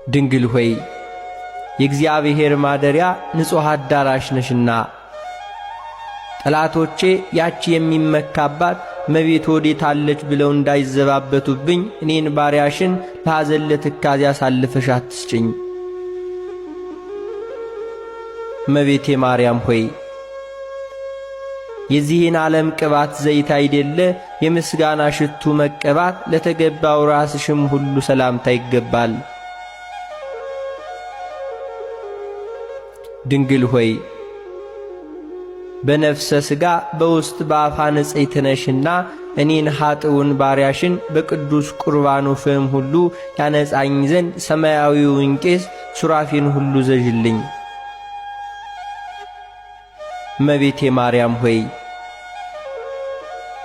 ድንግል ሆይ የእግዚአብሔር ማደሪያ ንጹሕ አዳራሽ ነሽና ጠላቶቼ ያቺ የሚመካባት እመቤት ወዴት አለች ብለው እንዳይዘባበቱብኝ እኔን ባሪያሽን ለሐዘን ለትካዜ አሳልፈሽ አትስጭኝ። እመቤቴ ማርያም ሆይ የዚህን ዓለም ቅባት ዘይት አይደለ የምስጋና ሽቱ መቀባት ለተገባው ራስሽም ሁሉ ሰላምታ ይገባል። ድንግል ሆይ በነፍሰ ሥጋ በውስጥ በአፋ ንጽሕት ነሽና እኔን ኀጥውን ባሪያሽን በቅዱስ ቁርባኑ ፍም ሁሉ ያነጻኝ ዘንድ ሰማያዊውን ቄስ ሱራፊን ሁሉ ዘዥልኝ። እመቤቴ ማርያም ሆይ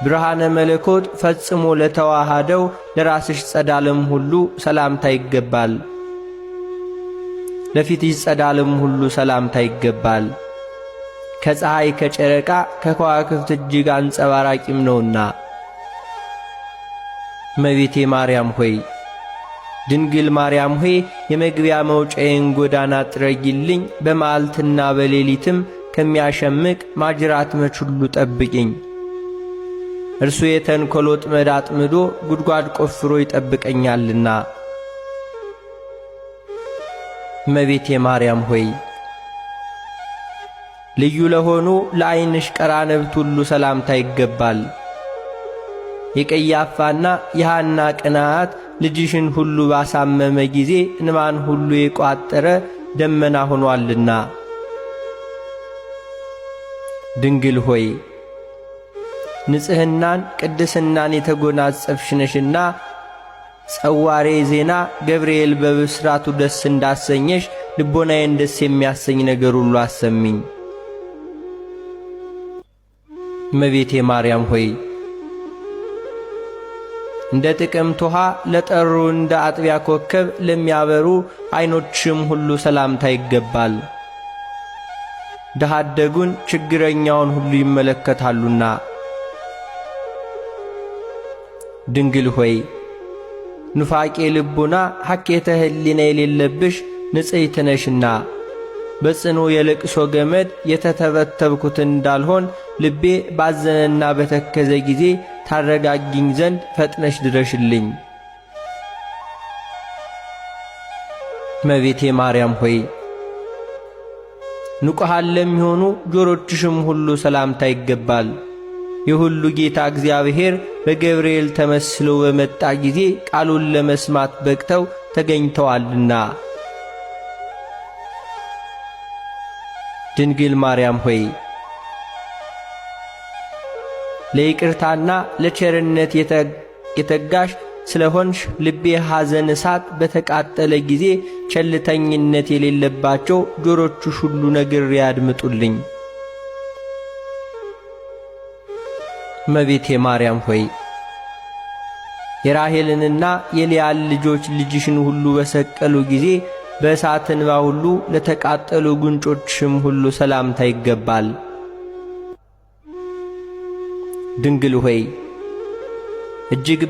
ብርሃነ መለኮት ፈጽሞ ለተዋሃደው ለራስሽ ጸዳልም ሁሉ ሰላምታ ይገባል። ለፊትሽ ጸዳልም ሁሉ ሰላምታ ይገባል። ከፀሐይ ከጨረቃ ከከዋክብት እጅግ አንጸባራቂም ነውና። እመቤቴ ማርያም ሆይ ድንግል ማርያም ሆይ የመግቢያ መውጫዬን ጎዳና ጥረጊልኝ፣ በመዓልትና በሌሊትም ከሚያሸምቅ ማጅራት መች ሁሉ ጠብቂኝ። እርሱ የተንኰል ወጥመድ አጥምዶ ጉድጓድ ቆፍሮ ይጠብቀኛልና። እመቤቴ ማርያም ሆይ ልዩ ለሆኑ ለዓይንሽ ቀራንብት ሁሉ ሰላምታ ይገባል። የቀያፋና የሐና ቅንዓት ልጅሽን ሁሉ ባሳመመ ጊዜ እንባን ሁሉ የቋጠረ ደመና ሆኗልና። ድንግል ሆይ ንጽሕናን ቅድስናን የተጎናጸፍሽ ነሽና ጸዋሬ ዜና ገብርኤል በብስራቱ ደስ እንዳሰኘሽ ልቦናዬን ደስ የሚያሰኝ ነገር ሁሉ አሰሚኝ። እመቤቴ ማርያም ሆይ እንደ ጥቅምት ውሃ ለጠሩ እንደ አጥቢያ ኮከብ ለሚያበሩ ዐይኖችሽም ሁሉ ሰላምታ ይገባል። ድሀ አደጉን ችግረኛውን ሁሉ ይመለከታሉና። ድንግል ሆይ ኑፋቄ ልቡና ሐኬተ ሕሊና የሌለብሽ ንጽሕት ነሽና በጽኑ የልቅሶ ገመድ የተተበተብኩት እንዳልሆን ልቤ ባዘነና በተከዘ ጊዜ ታረጋጊኝ ዘንድ ፈጥነሽ ድረሽልኝ። እመቤቴ ማርያም ሆይ ንቁሃን ለሚሆኑ ጆሮችሽም ሁሉ ሰላምታ ይገባል። የሁሉ ጌታ እግዚአብሔር በገብርኤል ተመስሎ በመጣ ጊዜ ቃሉን ለመስማት በቅተው ተገኝተዋልና። ድንግል ማርያም ሆይ ለይቅርታና ለቸርነት የተጋሽ ስለሆንሽ ልቤ ሐዘን እሳት በተቃጠለ ጊዜ ቸልተኝነት የሌለባቸው ጆሮችሽ ሁሉ ነግሬ ያድምጡልኝ። እመቤቴ ማርያም ሆይ የራሔልንና የልያን ልጆች ልጅሽን ሁሉ በሰቀሉ ጊዜ በእሳት እንባ ሁሉ ለተቃጠሉ ጉንጮችሽም ሁሉ ሰላምታ ይገባል። ድንግል ሆይ እጅግ